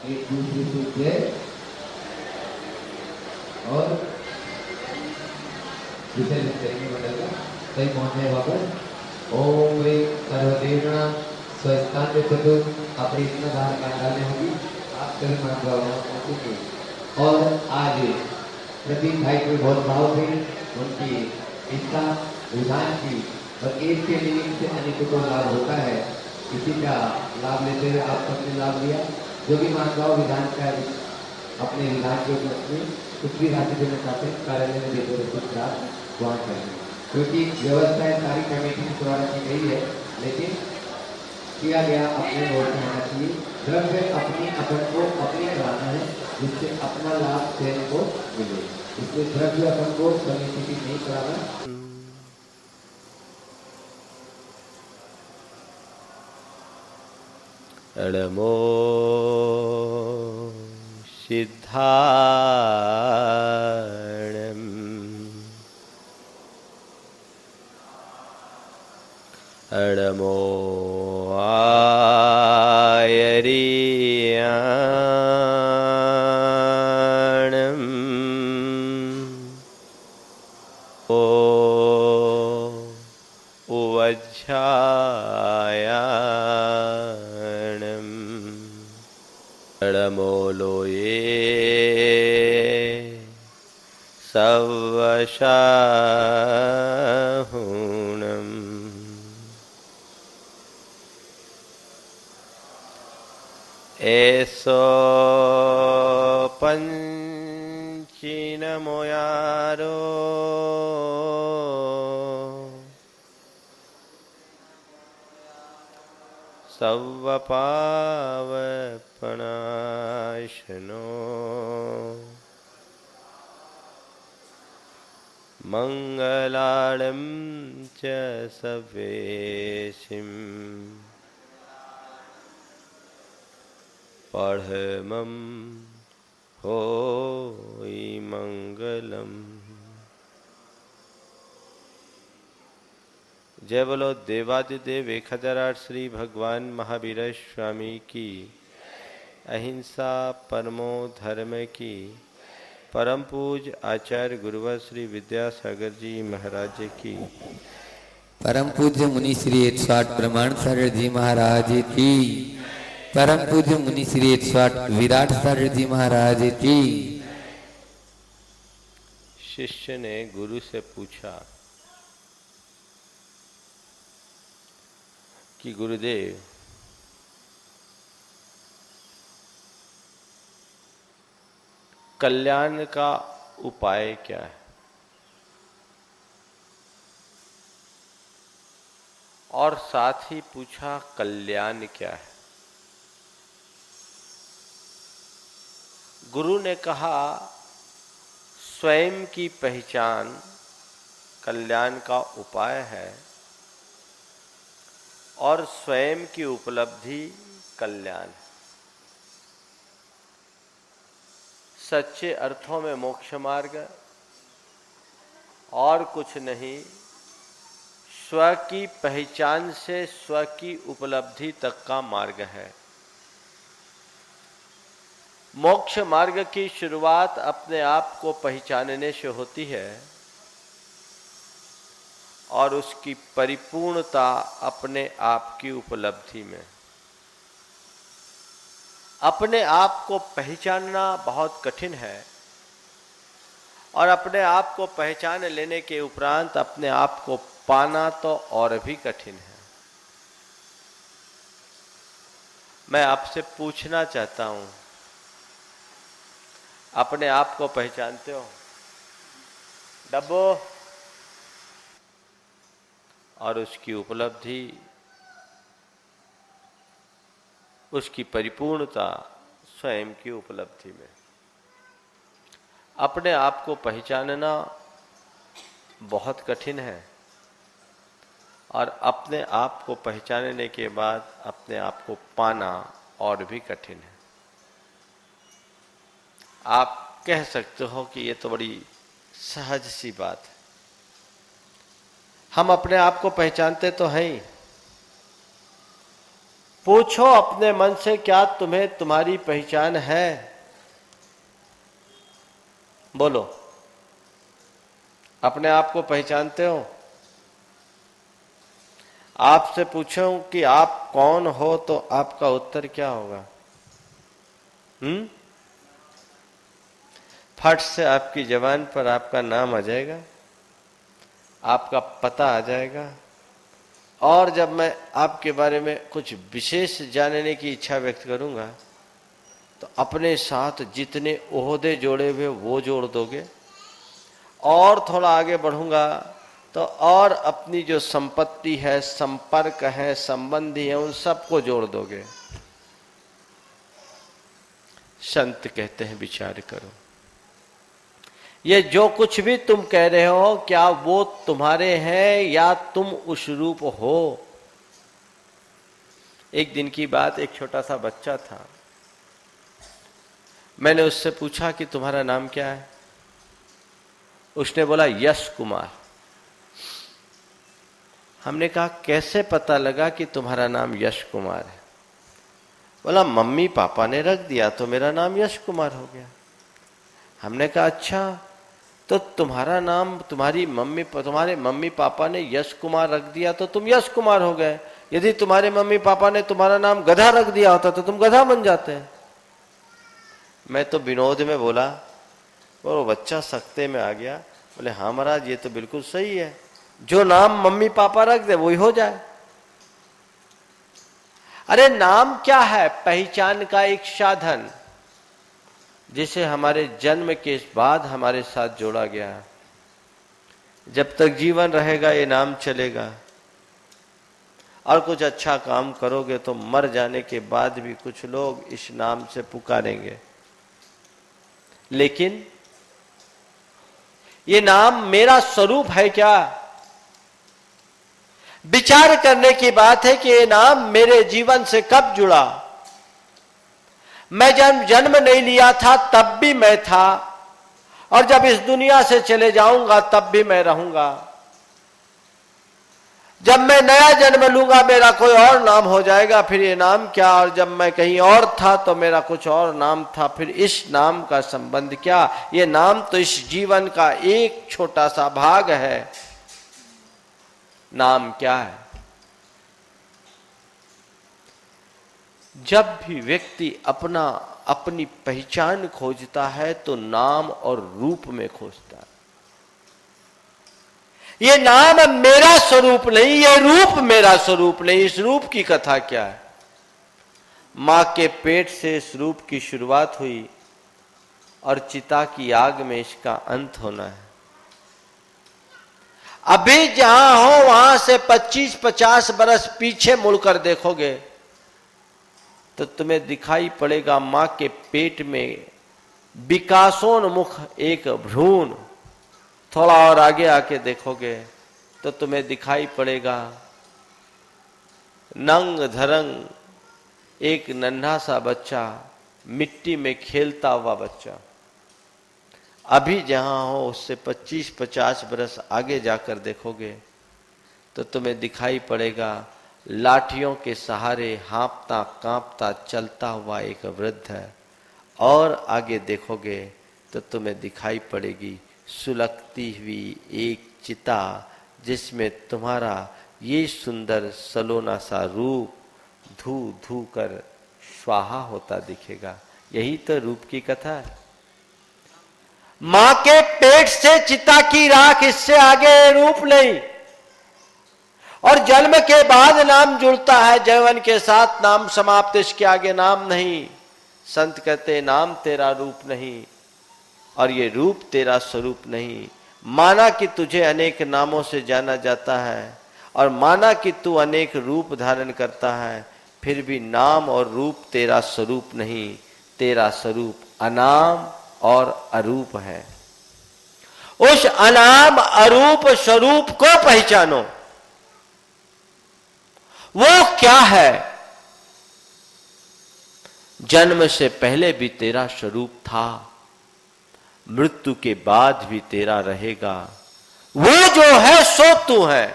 एक दूसरे से जय और विषय करेंगे बदलकर सही पहुंचे वापस। ओम वे सर्वदेवना स्वस्थान में चतु अपनी इतना बाहर डालने होगी आप कभी मान पहुंचेंगे। और आज प्रतीक भाई को बहुत भाव थे उनकी इच्छा विधान की और एक के निमित्त से अनेकों को लाभ होता है। इसी का लाभ लेते हुए आप सबने लाभ लिया। जो भी मानभाव विधान का अपने विधान के उपलक्ष्य में कुछ भी राशि देना चाहते हैं कार्यालय में देते हुए कुछ रात वहाँ करेंगे, क्योंकि व्यवस्थाएं सारी कमेटी के द्वारा की गई है, लेकिन किया गया अपने ओर से होना चाहिए। द्रव्य अपनी अपन को अपनी कराना है जिससे अपना लाभ स्वयं को मिले, इसलिए द्रव्य अपन को समिति की नहीं कराना। अडमो सिद्धाणम् अडमो आयरियाणम् ओ उवज्झायाणम् अडमोलोये सवशाहुणम् एसो पंचिनमोयारो सव्वपावपनाशनो मंगलालं च सवेशिम् पढ़मं होई मंगलम। जय बोलो देवादिदेव 1008 श्री भगवान महावीर स्वामी की, अहिंसा परमो धर्म की, परम पूज आचार्य गुरुवर श्री विद्यासागर जी महाराज की, परम पूज्य मुनि श्री 108 प्रमाण सागर जी महाराज की, परम पूज्य मुनि श्री 108 विराट सागर जी महाराज की। शिष्य ने गुरु से पूछा कि गुरुदेव, कल्याण का उपाय क्या है? और साथ ही पूछा कल्याण क्या है? गुरु ने कहा स्वयं की पहचान कल्याण का उपाय है और स्वयं की उपलब्धि कल्याण है। सच्चे अर्थों में मोक्ष मार्ग और कुछ नहीं, स्व की पहचान से स्व की उपलब्धि तक का मार्ग है। मोक्ष मार्ग की शुरुआत अपने आप को पहचानने से होती है और उसकी परिपूर्णता अपने आप की उपलब्धि में। अपने आप को पहचानना बहुत कठिन है और अपने आप को पहचान लेने के उपरांत अपने आप को पाना तो और भी कठिन है। मैं आपसे पूछना चाहता हूं, अपने आप को पहचानते हो? डब्बो। और उसकी उपलब्धि, उसकी परिपूर्णता स्वयं की उपलब्धि में। अपने आप को पहचानना बहुत कठिन है और अपने आप को पहचानने के बाद अपने आप को पाना और भी कठिन है। आप कह सकते हो कि ये तो बड़ी सहज सी बात है, हम अपने आप को पहचानते तो हैं ही, पूछो अपने मन से, क्या तुम्हें तुम्हारी पहचान है? बोलो, अपने आप को पहचानते हो? आपसे पूछूं कि आप कौन हो तो आपका उत्तर क्या होगा? फट से आपकी जबान पर आपका नाम आ जाएगा, आपका पता आ जाएगा। और जब मैं आपके बारे में कुछ विशेष जानने की इच्छा व्यक्त करूंगा तो अपने साथ जितने ओहदे जोड़े हुए वो जोड़ दोगे, और थोड़ा आगे बढ़ूंगा तो और अपनी जो संपत्ति है, संपर्क है, संबंधी है, उन सबको जोड़ दोगे। संत कहते हैं विचार करो, ये जो कुछ भी तुम कह रहे हो क्या वो तुम्हारे हैं या तुम उस रूप हो? एक दिन की बात, एक छोटा सा बच्चा था। मैंने उससे पूछा कि तुम्हारा नाम क्या है? उसने बोला यश कुमार। हमने कहा कैसे पता लगा कि तुम्हारा नाम यश कुमार है? बोला मम्मी पापा ने रख दिया तो मेरा नाम यश कुमार हो गया। हमने कहा अच्छा, तो तुम्हारा नाम तुम्हारे मम्मी पापा ने यश कुमार रख दिया तो तुम यश कुमार हो गए। यदि तुम्हारे मम्मी पापा ने तुम्हारा नाम गधा रख दिया होता तो तुम गधा बन जाते। मैं तो विनोद में बोला, और वो बच्चा सख्ते में आ गया। बोले हाँ महाराज, ये तो बिल्कुल सही है, जो नाम मम्मी पापा रख दे वही हो जाए। अरे नाम क्या है? पहचान का एक साधन, जिसे हमारे जन्म के बाद हमारे साथ जोड़ा गया। जब तक जीवन रहेगा ये नाम चलेगा, और कुछ अच्छा काम करोगे तो मर जाने के बाद भी कुछ लोग इस नाम से पुकारेंगे। लेकिन ये नाम मेरा स्वरूप है क्या? विचार करने की बात है कि ये नाम मेरे जीवन से कब जुड़ा। मैं जब जन्म नहीं लिया था तब भी मैं था, और जब इस दुनिया से चले जाऊंगा तब भी मैं रहूंगा। जब मैं नया जन्म लूंगा मेरा कोई और नाम हो जाएगा, फिर ये नाम क्या? और जब मैं कहीं और था तो मेरा कुछ और नाम था, फिर इस नाम का संबंध क्या? ये नाम तो इस जीवन का एक छोटा सा भाग है। नाम क्या है? जब भी व्यक्ति अपनी पहचान खोजता है तो नाम और रूप में खोजता है। ये नाम मेरा स्वरूप नहीं, ये रूप मेरा स्वरूप नहीं। इस रूप की कथा क्या है? मां के पेट से इस रूप की शुरुआत हुई और चिता की आग में इसका अंत होना है। अभी जहां हो वहां से 25-50 बरस पीछे मुड़कर देखोगे तो तुम्हें दिखाई पड़ेगा मां के पेट में विकासोन्मुख एक भ्रूण। थोड़ा और आगे आके देखोगे तो तुम्हें दिखाई पड़ेगा नंग धरंग एक नन्हा सा बच्चा, मिट्टी में खेलता हुआ बच्चा। अभी जहां हो उससे 25-50 बरस आगे जाकर देखोगे तो तुम्हें दिखाई पड़ेगा लाठियों के सहारे हाँफता कांपता चलता हुआ एक वृद्ध है। और आगे देखोगे तो तुम्हें दिखाई पड़ेगी सुलगती हुई एक चिता, जिसमें तुम्हारा ये सुंदर सलोना सा रूप धू धू कर स्वाहा होता दिखेगा। यही तो रूप की कथा है। मां के पेट से चिता की राख, इससे आगे रूप नहीं। और जन्म के बाद नाम जुड़ता है, जैवन के साथ नाम समाप्त, इसके आगे नाम नहीं। संत कहते नाम तेरा रूप नहीं और ये रूप तेरा स्वरूप नहीं। माना कि तुझे अनेक नामों से जाना जाता है और माना कि तू अनेक रूप धारण करता है, फिर भी नाम और रूप तेरा स्वरूप नहीं। तेरा स्वरूप अनाम और अरूप है। उस अनाम अरूप स्वरूप को पहचानो। वो क्या है? जन्म से पहले भी तेरा स्वरूप था, मृत्यु के बाद भी तेरा रहेगा। वो जो है सो तू है,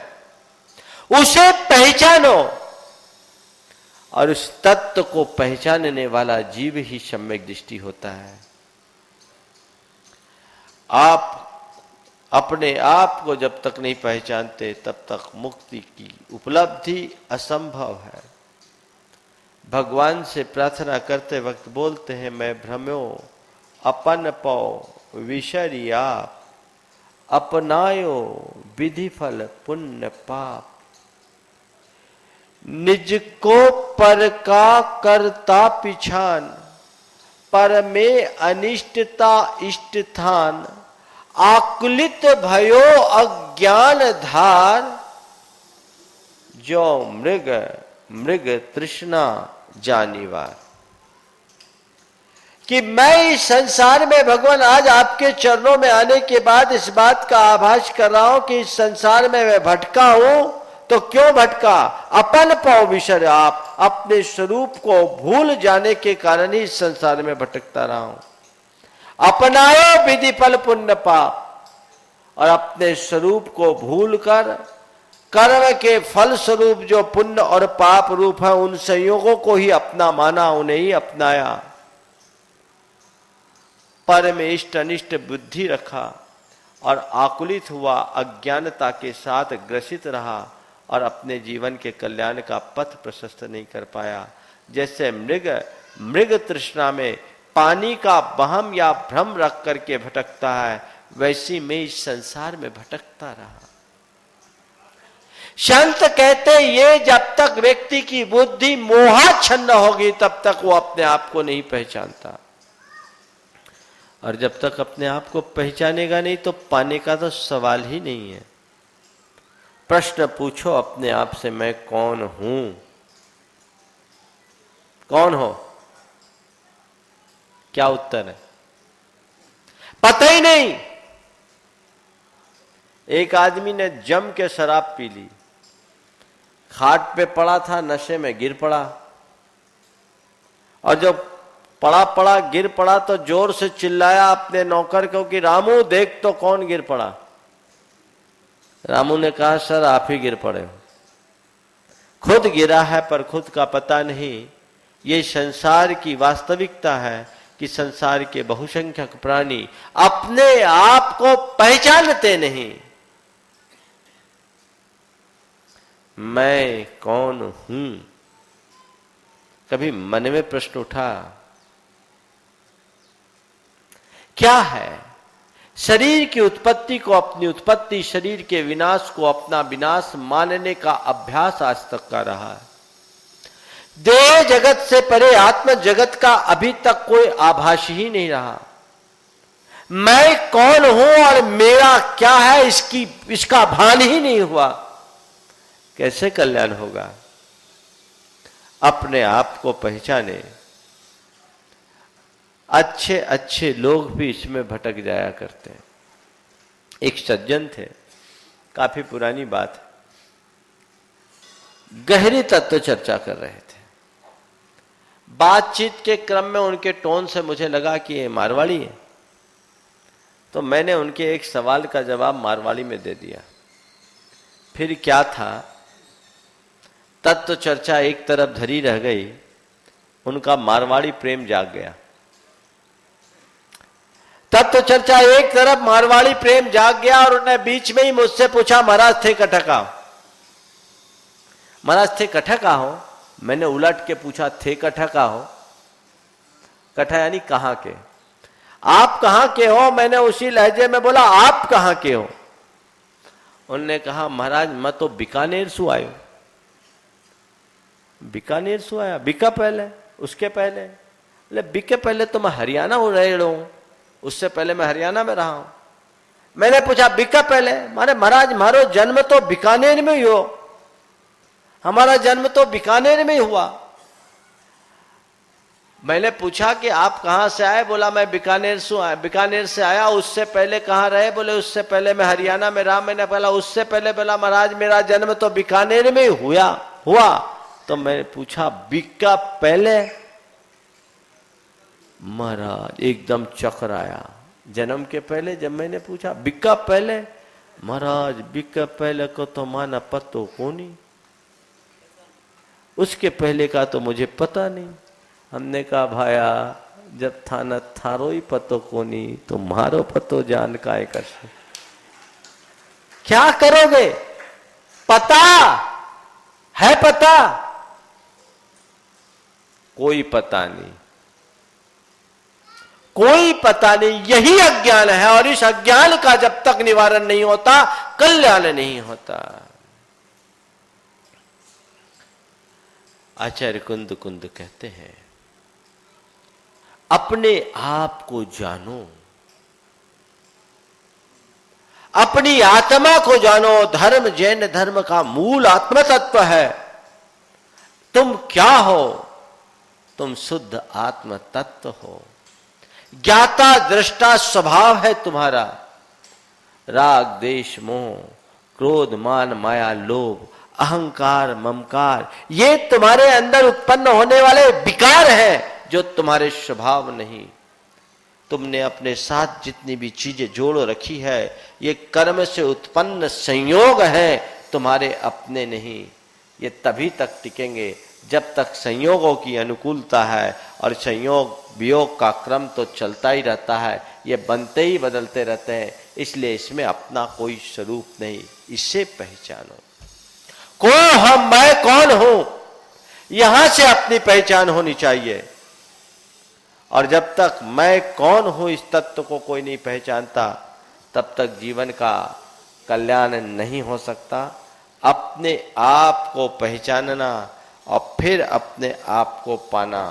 उसे पहचानो और उस तत्व को पहचानने वाला जीव ही सम्यक दृष्टि होता है। आप अपने आप को जब तक नहीं पहचानते तब तक मुक्ति की उपलब्धि असंभव है। भगवान से प्रार्थना करते वक्त बोलते हैं, मैं भ्रम्यो अपन पौ विषरिया अपनायो विधि फल पुण्य पाप। निज को पर का करता पिछान, पर में अनिष्टता इष्टथान। आकुलित भयो अज्ञान धार, जो मृग मृग तृष्णा जानीवार। कि मैं इस संसार में भगवान आज आपके चरणों में आने के बाद इस बात का आभास कर रहा हूं कि इस संसार में मैं भटका हूं। तो क्यों भटका? अपन पाओ विषय, आप अपने स्वरूप को भूल जाने के कारण ही इस संसार में भटकता रहा हूं। अपनायो विधि फल पुण्य पाप, और अपने स्वरूप को भूलकर कर्म के फल स्वरूप जो पुण्य और पाप रूप है उन संयोगों को ही अपना माना, उन्हें ही अपनाया। पर में इष्ट अनिष्ट बुद्धि रखा और आकुलित हुआ, अज्ञानता के साथ ग्रसित रहा और अपने जीवन के कल्याण का पथ प्रशस्त नहीं कर पाया। जैसे मृग तृष्णा में पानी का वहम या भ्रम रख करके भटकता है, वैसी मैं इस संसार में भटकता रहा। संत कहते ये जब तक व्यक्ति की बुद्धि मोहाच्छन्न होगी तब तक वो अपने आप को नहीं पहचानता, और जब तक अपने आप को पहचानेगा नहीं तो पाने का तो सवाल ही नहीं है। प्रश्न पूछो अपने आप से, मैं कौन हूं? कौन हो? क्या उत्तर है? पता ही नहीं। एक आदमी ने जम के शराब पी ली, खाट पे पड़ा था, नशे में गिर पड़ा, और जब पड़ा गिर पड़ा तो जोर से चिल्लाया अपने नौकर को कि रामू देख तो कौन गिर पड़ा। रामू ने कहा, सर आप ही गिर पड़े हो। खुद गिरा है पर खुद का पता नहीं। ये संसार की वास्तविकता है कि संसार के बहुसंख्यक प्राणी अपने आप को पहचानते नहीं। मैं कौन हूं? कभी मन में प्रश्न उठा? क्या है? शरीर की उत्पत्ति को अपनी उत्पत्ति, शरीर के विनाश को अपना विनाश मानने का अभ्यास आज तक का रहा है। देह जगत से परे आत्म जगत का अभी तक कोई आभास ही नहीं रहा। मैं कौन हूं और मेरा क्या है इसका भान ही नहीं हुआ। कैसे कल्याण होगा? अपने आप को पहचाने। अच्छे अच्छे लोग भी इसमें भटक जाया करते हैं। एक सज्जन थे, काफी पुरानी बात, गहरी तत्व चर्चा कर रहे थे। बातचीत के क्रम में उनके टोन से मुझे लगा कि ये मारवाड़ी है, तो मैंने उनके एक सवाल का जवाब मारवाड़ी में दे दिया। फिर क्या था, तत्व चर्चा एक तरफ धरी रह गई, उनका मारवाड़ी प्रेम जाग गया। तत्व चर्चा एक तरफ मारवाड़ी प्रेम जाग गया और उन्होंने बीच में ही मुझसे पूछा, महाराज थे कठा का? महाराज थे कठा का हो? मैंने उलट के पूछा, थे कठा का हो? कठा यानी कहां के? आप कहां के हो? मैंने उसी लहजे में बोला, आप कहां के हो? उन्होंने कहा, महाराज मैं तो बीकानेर से आयो। बीकानेर से आया? बीका पहले, उसके पहले? बोले बीके पहले तो मैं हरियाणा हो रहे हूं, उससे पहले मैं हरियाणा में रहा हूं। मैंने पूछा बीका पहले? मारे महाराज मारो जन्म तो बीकानेर में ही हो, हमारा जन्म तो बीकानेर में ही हुआ। मैंने पूछा कि आप कहां से आए? बोला मैं बीकानेर से आया। उससे पहले कहां रहे? बोले उससे पहले मैं हरियाणा में रहा। मैंने बोला उससे पहले? बोला महाराज मेरा जन्म तो बीकानेर में ही हुआ। तो मैंने पूछा बीका पहले? महाराज एकदम चक्कर आया। जन्म के पहले जब मैंने पूछा बिक्का पहले, महाराज बिक्का पहले को तो माना पत्तो कोनी। उसके पहले का तो मुझे पता नहीं। हमने कहा भाया जब था न थारो ही पतो कोनी तुम्हारो पतो जान काय कर। क्या करोगे? पता है, पता कोई पता नहीं, कोई पता नहीं। यही अज्ञान है और इस अज्ञान का जब तक निवारण नहीं होता कल्याण नहीं होता। आचार्य कुंद कुंद कहते हैं अपने आप को जानो, अपनी आत्मा को जानो। धर्म जैन धर्म का मूल आत्म तत्व है। तुम क्या हो? तुम शुद्ध आत्म तत्व हो। ज्ञाता दृष्टा स्वभाव है तुम्हारा। राग द्वेष मोह क्रोध मान माया लोभ अहंकार ममकार ये तुम्हारे अंदर उत्पन्न होने वाले विकार हैं जो तुम्हारे स्वभाव नहीं। तुमने अपने साथ जितनी भी चीजें जोड़ रखी है ये कर्म से उत्पन्न संयोग है, तुम्हारे अपने नहीं। ये तभी तक टिकेंगे जब तक संयोगों की अनुकूलता है, और संयोग वियोग का क्रम तो चलता ही रहता है, ये बनते ही बदलते रहते हैं। इसलिए इसमें अपना कोई स्वरूप नहीं। इसे पहचानो। कौन हम, मैं कौन हूं, यहां से अपनी पहचान होनी चाहिए। और जब तक मैं कौन हूं इस तत्व को कोई नहीं पहचानता तब तक जीवन का कल्याण नहीं हो सकता। अपने आप को पहचानना और फिर अपने आप को पाना,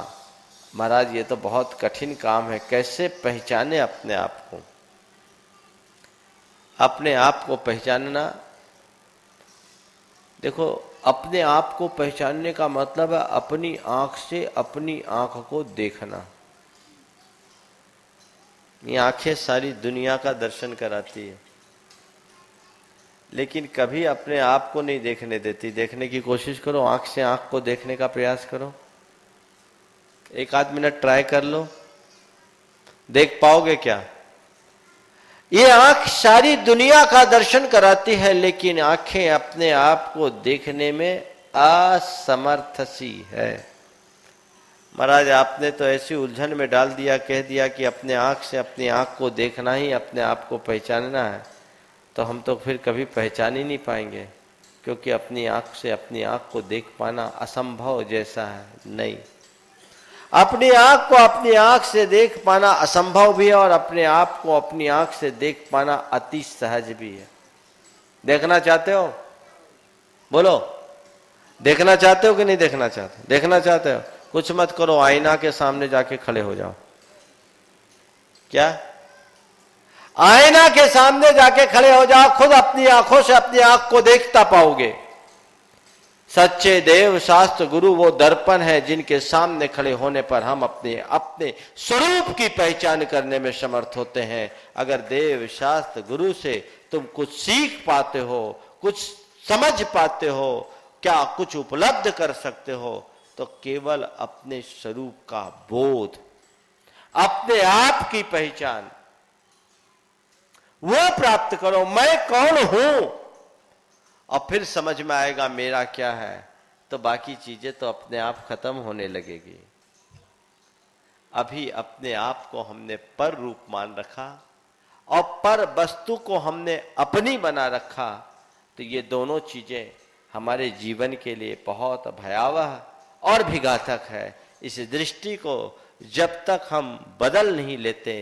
महाराज ये तो बहुत कठिन काम है। कैसे पहचाने अपने आप को? अपने आप को पहचानना, देखो अपने आप को पहचानने का मतलब है अपनी आंख से अपनी आंख को देखना। ये आंखें सारी दुनिया का दर्शन कराती है, लेकिन कभी अपने आप को नहीं देखने देती। देखने की कोशिश करो, आंख से आंख को देखने का प्रयास करो। एक आध मिनट ट्राई कर लो, देख पाओगे क्या? ये आंख सारी दुनिया का दर्शन कराती है, लेकिन आंखें अपने आप को देखने में असमर्थ सी है। महाराज आपने तो ऐसी उलझन में डाल दिया, कह दिया कि अपने आंख से अपनी आंख को देखना ही अपने आप को पहचानना है, तो हम तो फिर कभी पहचान ही नहीं पाएंगे, क्योंकि अपनी आंख से अपनी आंख को देख पाना असंभव जैसा है। नहीं, अपनी आंख को अपनी आंख से देख पाना असंभव भी है और अपने आप को अपनी आंख से देख पाना अति सहज भी है। देखना चाहते हो? बोलो, देखना चाहते हो कि नहीं देखना चाहते? देखना चाहते हो? कुछ मत करो, आईना के सामने जाके खड़े हो जाओ। क्या? आईना के सामने जाके खड़े हो जाओ, खुद अपनी आंखों से अपनी आंख को देखता पाओगे। सच्चे देव शास्त्र गुरु वो दर्पण है जिनके सामने खड़े होने पर हम अपने अपने स्वरूप की पहचान करने में समर्थ होते हैं। अगर देव शास्त्र गुरु से तुम कुछ सीख पाते हो, कुछ समझ पाते हो, क्या कुछ उपलब्ध कर सकते हो, तो केवल अपने स्वरूप का बोध, अपने आप की पहचान वो प्राप्त करो। मैं कौन हूं, और फिर समझ में आएगा मेरा क्या है, तो बाकी चीजें तो अपने आप खत्म होने लगेगी। अभी अपने आप को हमने पर रूप मान रखा और पर वस्तु को हमने अपनी बना रखा, तो ये दोनों चीजें हमारे जीवन के लिए बहुत भयावह और भी घातक है। इस दृष्टि को जब तक हम बदल नहीं लेते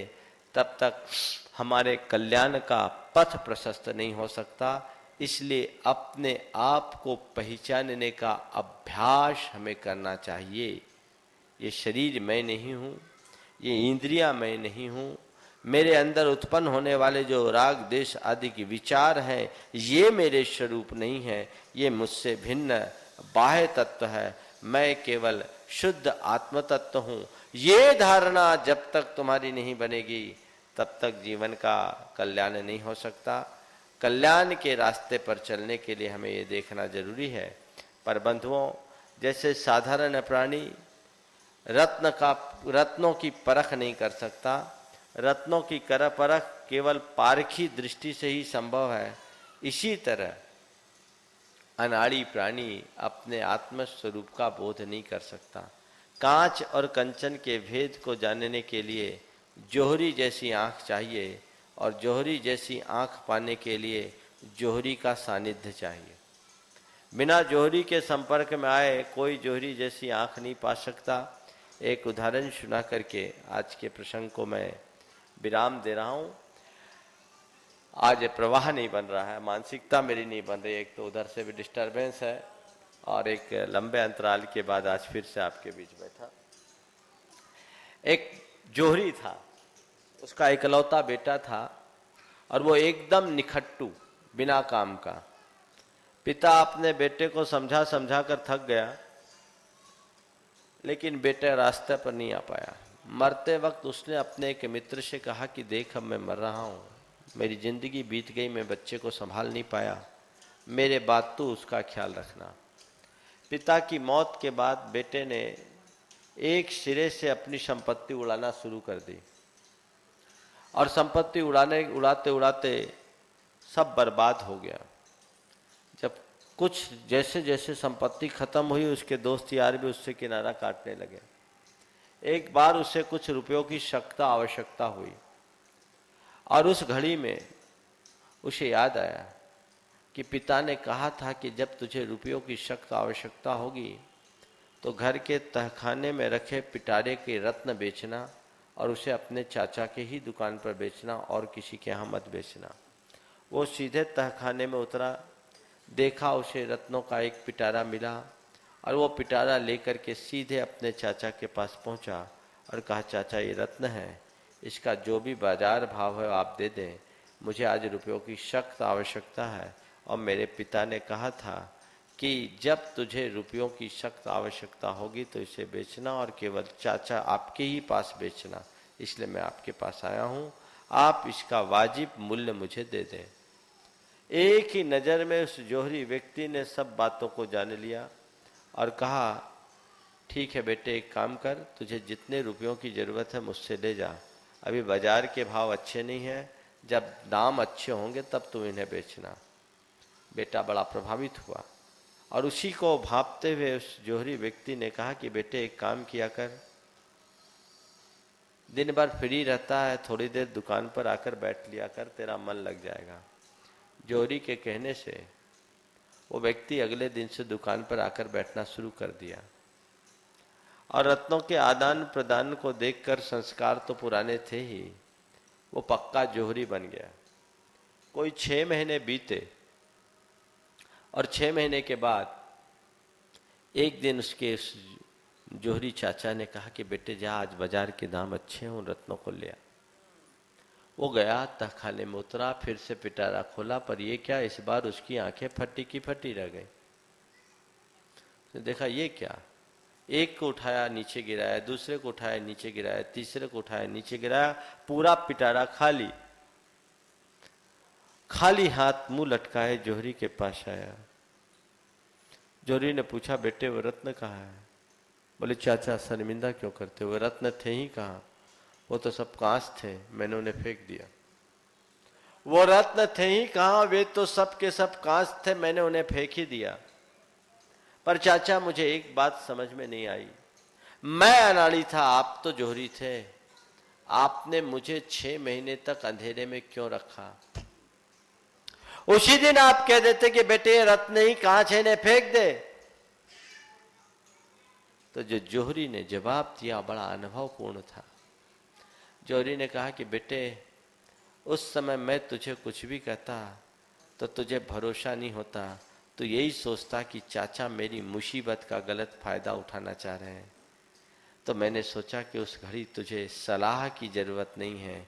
तब तक हमारे कल्याण का पथ प्रशस्त नहीं हो सकता। इसलिए अपने आप को पहचानने का अभ्यास हमें करना चाहिए। ये शरीर मैं नहीं हूँ, ये इंद्रियां मैं नहीं हूँ, मेरे अंदर उत्पन्न होने वाले जो राग देश आदि के विचार हैं ये मेरे स्वरूप नहीं है, ये मुझसे भिन्न बाह्य तत्व है। मैं केवल शुद्ध आत्म तत्व हूँ। ये धारणा जब तक तुम्हारी नहीं बनेगी तब तक जीवन का कल्याण नहीं हो सकता। कल्याण के रास्ते पर चलने के लिए हमें ये देखना जरूरी है। पर बंधुओं, जैसे साधारण प्राणी रत्नों की परख नहीं कर सकता, रत्नों की परख केवल पारखी दृष्टि से ही संभव है, इसी तरह अनाड़ी प्राणी अपने आत्म स्वरूप का बोध नहीं कर सकता। कांच और कंचन के भेद को जानने के लिए जोहरी जैसी आंख चाहिए, और जोहरी जैसी आंख पाने के लिए जोहरी का सानिध्य चाहिए। बिना जोहरी के संपर्क में आए कोई जोहरी जैसी आंख नहीं पा सकता। एक उदाहरण सुना करके आज के प्रसंग को मैं विराम दे रहा हूँ। आज प्रवाह नहीं बन रहा है, मानसिकता मेरी नहीं बन रही। एक तो उधर से भी डिस्टरबेंस है, और एक लंबे अंतराल के बाद आज फिर से आपके बीच बैठा। एक जोहरी था, उसका इकलौता बेटा था, और वो एकदम निखट्टू, बिना काम का। पिता अपने बेटे को समझा समझा कर थक गया, लेकिन बेटे रास्ते पर नहीं आ पाया। मरते वक्त उसने अपने एक मित्र से कहा कि देख, अब मैं मर रहा हूँ, मेरी जिंदगी बीत गई, मैं बच्चे को संभाल नहीं पाया, मेरे बाद तू उसका ख्याल रखना। पिता की मौत के बाद बेटे ने एक सिरे से अपनी संपत्ति उड़ाना शुरू कर दी, और संपत्ति उड़ाते उड़ाते सब बर्बाद हो गया। जब कुछ जैसे जैसे संपत्ति खत्म हुई, उसके दोस्त यार भी उससे किनारा काटने लगे। एक बार उसे कुछ रुपयों की सख्त आवश्यकता हुई, और उस घड़ी में उसे याद आया कि पिता ने कहा था कि जब तुझे रुपयों की सख्त आवश्यकता होगी तो घर के तहखाने में रखे पिटारे के रत्न बेचना, और उसे अपने चाचा के ही दुकान पर बेचना, और किसी के यहाँ मत बेचना। वो सीधे तहखाने में उतरा, देखा उसे रत्नों का एक पिटारा मिला, और वो पिटारा लेकर के सीधे अपने चाचा के पास पहुंचा और कहा, चाचा ये रत्न है, इसका जो भी बाजार भाव है आप दे दें, मुझे आज रुपयों की सख्त आवश्यकता है, और मेरे पिता ने कहा था कि जब तुझे रुपयों की सख्त आवश्यकता होगी तो इसे बेचना, और केवल चाचा आपके ही पास बेचना, इसलिए मैं आपके पास आया हूँ, आप इसका वाजिब मूल्य मुझे दे दें। एक ही नज़र में उस जोहरी व्यक्ति ने सब बातों को जान लिया और कहा, ठीक है बेटे, एक काम कर, तुझे जितने रुपयों की ज़रूरत है मुझसे ले जा, अभी बाजार के भाव अच्छे नहीं हैं, जब दाम अच्छे होंगे तब तुम इन्हें बेचना। बेटा बड़ा प्रभावित हुआ, और उसी को भांपते हुए उस जोहरी व्यक्ति ने कहा कि बेटे एक काम किया कर, दिन भर फ्री रहता है, थोड़ी देर दुकान पर आकर बैठ लिया कर, तेरा मन लग जाएगा। जोहरी के कहने से वो व्यक्ति अगले दिन से दुकान पर आकर बैठना शुरू कर दिया, और रत्नों के आदान प्रदान को देखकर संस्कार तो पुराने थे ही, वो पक्का जोहरी बन गया। कोई 6 महीने बीते, और 6 महीने के बाद एक दिन उसके जोहरी चाचा ने कहा कि बेटे जा, आज बाजार के दाम अच्छे हैं, उन रत्नों को ले आ। वो गया, तहखाने में उतरा, फिर से पिटारा खोला, पर ये क्या, इस बार उसकी आंखें फटी की फटी रह गई। तो देखा ये क्या, एक को उठाया नीचे गिराया, दूसरे को उठाया नीचे गिराया, तीसरे को उठाया नीचे गिराया, पूरा पिटारा खाली। खाली हाथ मुंह लटकाए जोहरी के पास आया। जोहरी ने पूछा, बेटे वो रत्न कहाँ है? बोले, चाचा शर्मिंदा क्यों करते हो, रत्न थे ही कहाँ, वो तो सब कांच थे, मैंने उन्हें फेंक दिया। वो रत्न थे ही कहाँ, वे तो सब के सब कांच थे, मैंने उन्हें फेंक ही दिया। पर चाचा मुझे एक बात समझ में नहीं आई, मैं अनाड़ी था, आप तो जोहरी थे, आपने मुझे 6 महीने तक अंधेरे में क्यों रखा? उसी दिन आप कह देते कि बेटे ये रत्न ही कांच है, इन्हें फेंक दे। तो जो जोहरी ने जवाब दिया बड़ा अनुभवपूर्ण था। जोहरी ने कहा कि बेटे, उस समय मैं तुझे कुछ भी कहता तो तुझे भरोसा नहीं होता, तो यही सोचता कि चाचा मेरी मुसीबत का गलत फायदा उठाना चाह रहे हैं। तो मैंने सोचा कि उस घड़ी तुझे सलाह की जरूरत नहीं है,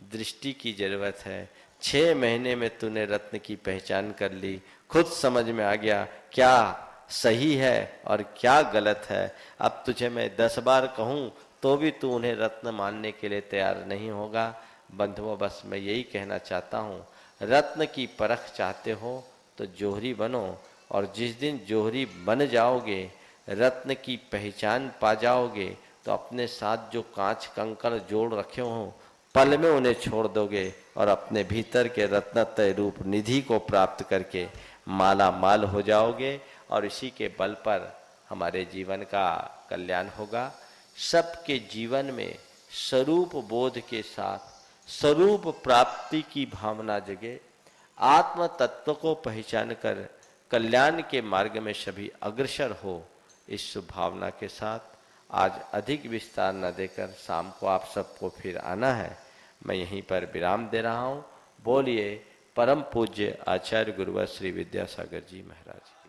दृष्टि की जरूरत है। 6 महीने में तूने रत्न की पहचान कर ली, खुद समझ में आ गया क्या सही है और क्या गलत है। अब तुझे मैं 10 बार कहूँ तो भी तू उन्हें रत्न मानने के लिए तैयार नहीं होगा। बंधुओं, बस मैं यही कहना चाहता हूँ, रत्न की परख चाहते हो तो जोहरी बनो, और जिस दिन जोहरी बन जाओगे, रत्न की पहचान पा जाओगे, तो अपने साथ जो कांच कंकड़ जोड़ रखे हों, पल में उन्हें छोड़ दोगे और अपने भीतर के रत्नत्रय रूप निधि को प्राप्त करके माला माल हो जाओगे और इसी के बल पर हमारे जीवन का कल्याण होगा। सबके जीवन में स्वरूप बोध के साथ स्वरूप प्राप्ति की भावना जगे, आत्म तत्व को पहचान कर कल्याण के मार्ग में सभी अग्रसर हो, इस शुभ भावना के साथ आज अधिक विस्तार न देकर शाम को आप सबको फिर आना है। मैं यहीं पर विराम दे रहा हूँ। बोलिए परम पूज्य आचार्य गुरुवर श्री विद्यासागर जी महाराज।